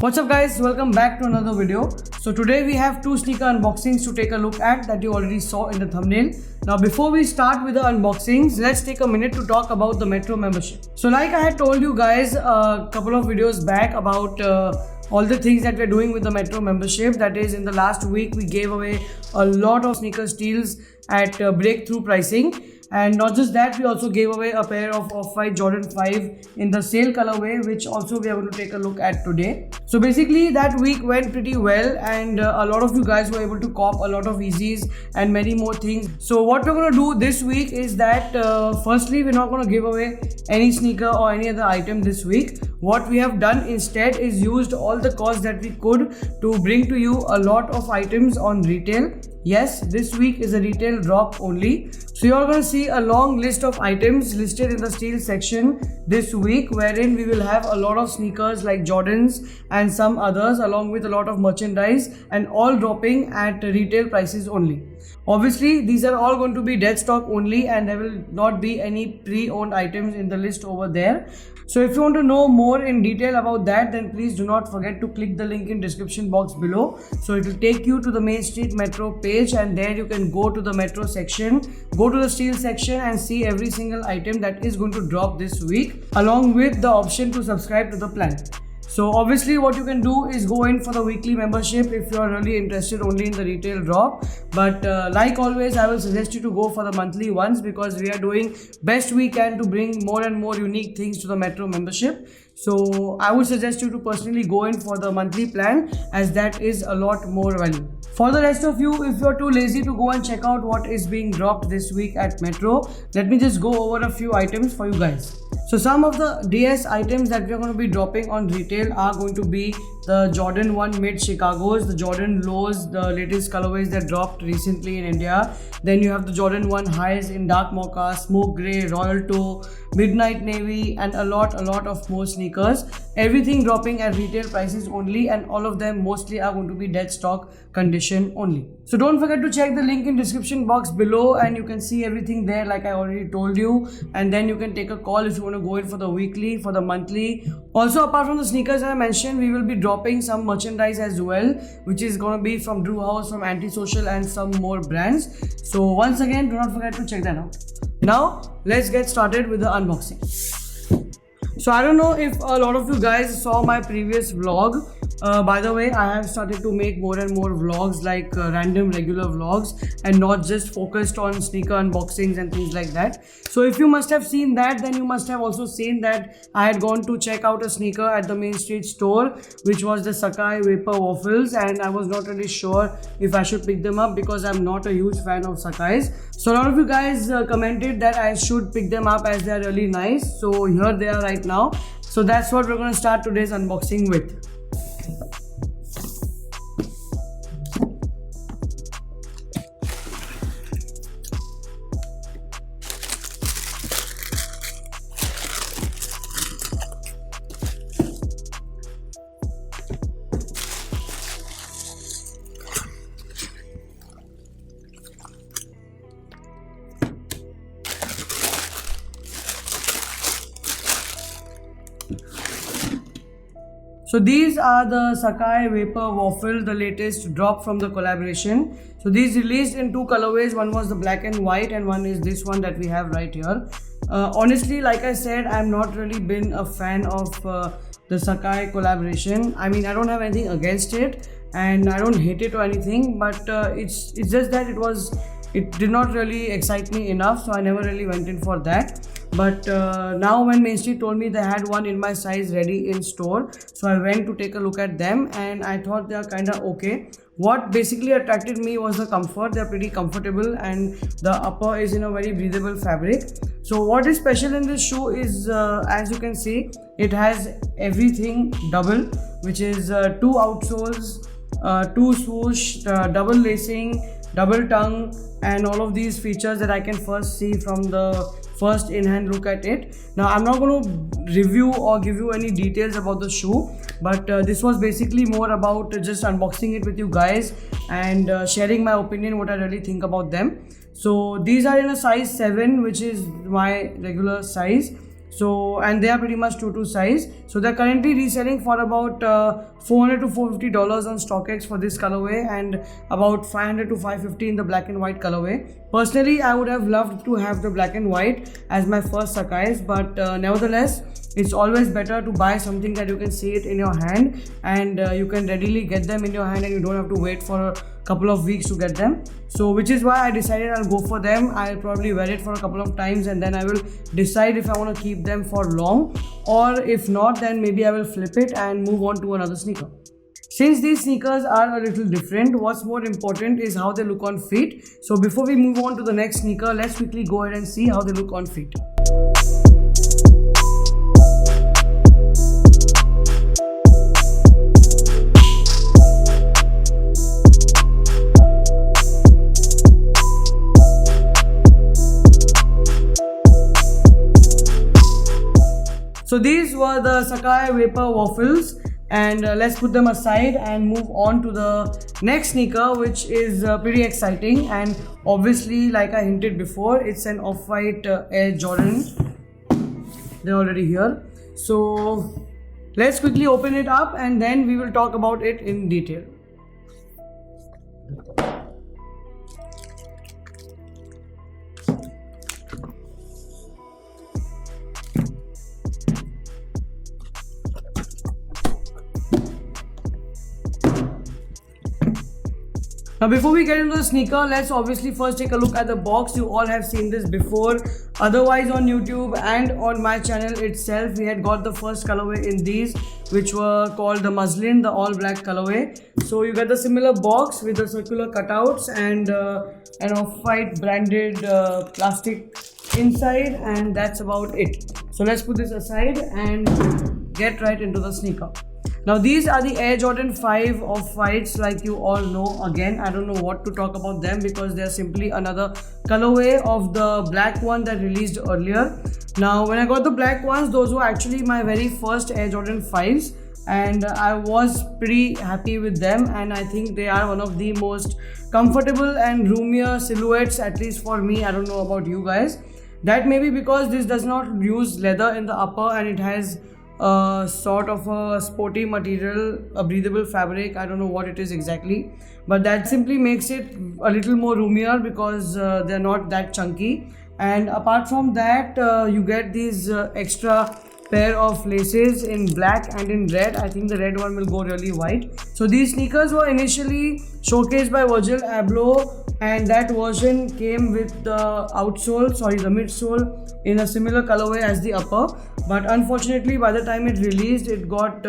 What's up guys, welcome back to another video. So today we have two sneaker unboxings to take a look at that you already saw in the thumbnail. Now before we start with the unboxings, let's take a minute to talk about the Metro membership. So like I had told you guys a couple of videos back about all the things that we're doing with the Metro membership. That is, in the last week we gave away a lot of sneaker steals at breakthrough pricing. And not just that, we also gave away a pair of Off-White Jordan 5 in the sale colorway, which also we are going to take a look at today. So basically that week went pretty well, and a lot of you guys were able to cop a lot of Yeezys and many more things. So what we're going to do this week is that firstly, we're not going to give away any sneaker or any other item this week. What we have done instead is used all the costs that we could to bring to you a lot of items on retail. Yes, this week is a retail drop only. So you're going to see a long list of items listed in the steal section this week, wherein we will have a lot of sneakers like Jordans and some others, along with a lot of merchandise, and all dropping at retail prices only. Obviously, these are all going to be dead stock only, and there will not be any pre-owned items in the list over there. So if you want to know more in detail about that, then please do not forget to click the link in description box below. So it will take you to the Main Street Metro page, and there you can go to the Metro section, go to the steal section and see every single item that is going to drop this week, along with the option to subscribe to the plan. So obviously what you can do is go in for the weekly membership if you are really interested only in the retail drop. But like always, I will suggest you to go for the monthly ones, because we are doing best we can to bring more and more unique things to the Metro membership. So I would suggest you to personally go in for the monthly plan, as that is a lot more value. For the rest of you, if you're too lazy to go and check out what is being dropped this week at Metro, let me just go over a few items for you guys. So some of the DS items that we're going to be dropping on retail are going to be the Jordan 1 Mid Chicagos, the Jordan Lows, the latest colorways that dropped recently in India. Then you have the Jordan 1 Highs in Dark Mocha, Smoke Grey, Royal Toe, Midnight Navy, and a lot of more sneakers. Everything dropping at retail prices only, and all of them mostly are going to be dead stock condition only. So don't forget to check the link in description box below, and you can see everything there like I already told you. And then you can take a call if you want to go in for the weekly, for the monthly. Also, apart from the sneakers I mentioned, we will be dropping some merchandise as well, which is going to be from Drew House, from Antisocial, and some more brands. So once again, do not forget to check that out. Now let's get started with the unboxing. So I don't know if a lot of you guys saw my previous vlog. By the way, I have started to make more and more vlogs, like random regular vlogs, and not just focused on sneaker unboxings and things like that. So if you must have seen that, then you must have also seen that I had gone to check out a sneaker at the Main Street store, which was the Sacai Vapor Waffles, and I was not really sure if I should pick them up because I'm not a huge fan of Sacai's. So a lot of you guys commented that I should pick them up as they are really nice. So here they are right now. So that's what we're going to start today's unboxing with. So these are the Sacai Vapor Waffle, the latest drop from the collaboration. So these released in two colorways. One was the black and white, and one is this one that we have right here. Honestly, like I said, I'm not really been a fan of the Sacai collaboration. I mean, I don't have anything against it, and I don't hate it or anything, but it's just that it did not really excite me enough, so I never really went in for that. But now when Main Street told me they had one in my size ready in store, so I went to take a look at them, and I thought they are kind of okay. What basically attracted me was the comfort. They're pretty comfortable, and the upper is in a very breathable fabric. So what is special in this shoe is, as you can see, it has everything double, which is two outsoles, two swoosh, double lacing, double tongue, and all of these features that I can first see from the first in-hand look at it. Now I'm not going to review or give you any details about the shoe, but this was basically more about just unboxing it with you guys and sharing my opinion, what I really think about them. So these are in a size 7, which is my regular size. So, and they are pretty much true to size. So they're currently reselling for about $400 to $450 on StockX for this colorway, and about $500 to $550 in the black and white colorway. Personally, I would have loved to have the black and white as my first Sakai's, but nevertheless, it's always better to buy something that you can see it in your hand, and you can readily get them in your hand, and you don't have to wait for a couple of weeks to get them. So which is why I decided I'll go for them. I'll probably wear it for a couple of times, and then I will decide if I want to keep them for long, or if not, then maybe I will flip it and move on to another sneaker. Since these sneakers are a little different, what's more important is how they look on feet. So before we move on to the next sneaker, let's quickly go ahead and see how they look on feet. So these were the Sacai Vapor Waffles, and let's put them aside and move on to the next sneaker, which is pretty exciting. And obviously, like I hinted before, it's an Off-White Air Jordan. They're already here. So let's quickly open it up, and then we will talk about it in detail. Now before we get into the sneaker, let's obviously first take a look at the box. You all have seen this before. Otherwise on YouTube and on my channel itself, we had got the first colorway in these, which were called the Muslin, the all black colorway. So you get the similar box with the circular cutouts and an Off-White branded plastic inside, and that's about it. So let's put this aside and get right into the sneaker. Now these are the Air Jordan 5 Off-Whites, like you all know. Again, I don't know what to talk about them because they're simply another colorway of the black one that released earlier. Now when I got the black ones, those were actually my very first Air Jordan 5s, and I was pretty happy with them, and I think they are one of the most comfortable and roomier silhouettes, at least for me. I don't know about you guys. That may be because this does not use leather in the upper, and it has sort of a sporty material, a breathable fabric. I don't know what it is exactly, but that simply makes it a little more roomier because they're not that chunky. And apart from that, you get these extra pair of laces in black and in red. I think the red one will go really white. So these sneakers were initially showcased by Virgil Abloh, and that version came with the the midsole in a similar colorway as the upper, but unfortunately by the time it released, it got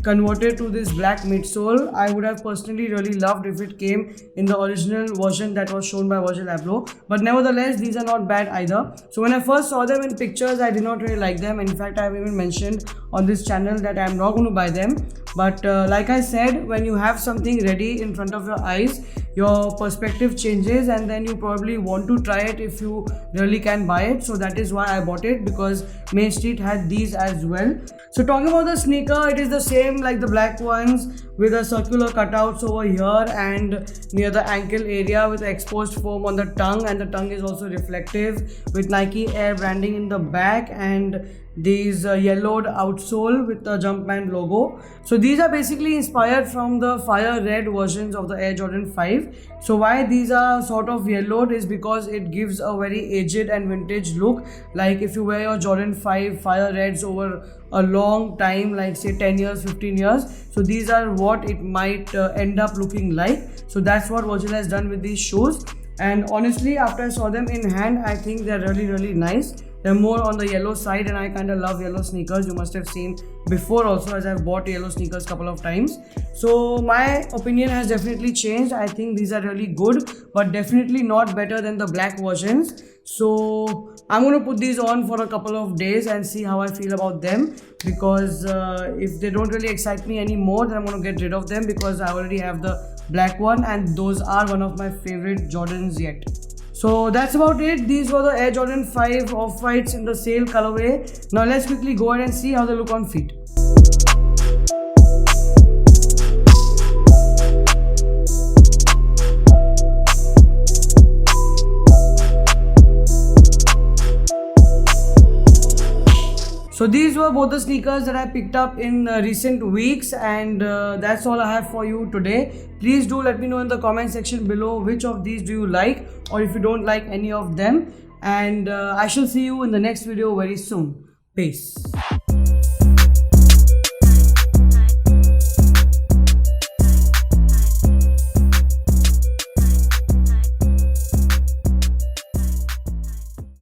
converted to this black midsole. I would have personally really loved if it came in the original version that was shown by Virgil Abloh, but nevertheless these are not bad either. So when I first saw them in pictures, I did not really like them. In fact, I have even mentioned on this channel that I am not going to buy them, but like I said, when you have something ready in front of your eyes, your perspective changes, and then you probably want to try it if you really can buy it. So that is why I bought it, because Main Street had these as well. So talking about the sneaker, it is the same like the black ones, with a circular cutouts over here and near the ankle area with exposed foam on the tongue, and the tongue is also reflective with Nike Air branding in the back, and these yellowed outsole with the Jumpman logo. So these are basically inspired from the fire red versions of the Air Jordan 5. So why these are sort of yellowed is because it gives a very aged and vintage look. Like if you wear your Jordan 5 fire reds over a long time, like say 10 years, 15 years, so these are what it might end up looking like. So that's what Virgil has done with these shoes, and honestly after I saw them in hand, I think they're really nice. They're more on the yellow side, and I kind of love yellow sneakers. You must have seen before also, as I've bought yellow sneakers a couple of times. So my opinion has definitely changed. I think these are really good, but definitely not better than the black versions. So I'm going to put these on for a couple of days and see how I feel about them, because if they don't really excite me anymore, then I'm going to get rid of them, because I already have the black one, and those are one of my favorite Jordans yet. So that's about it. These were the Air Jordan 5 Off-Whites in the sale colorway. Now let's quickly go ahead and see how they look on feet. So these were both the sneakers that I picked up in recent weeks, and that's all I have for you today. Please do let me know in the comment section below which of these do you like, or if you don't like any of them. And I shall see you in the next video very soon. Peace.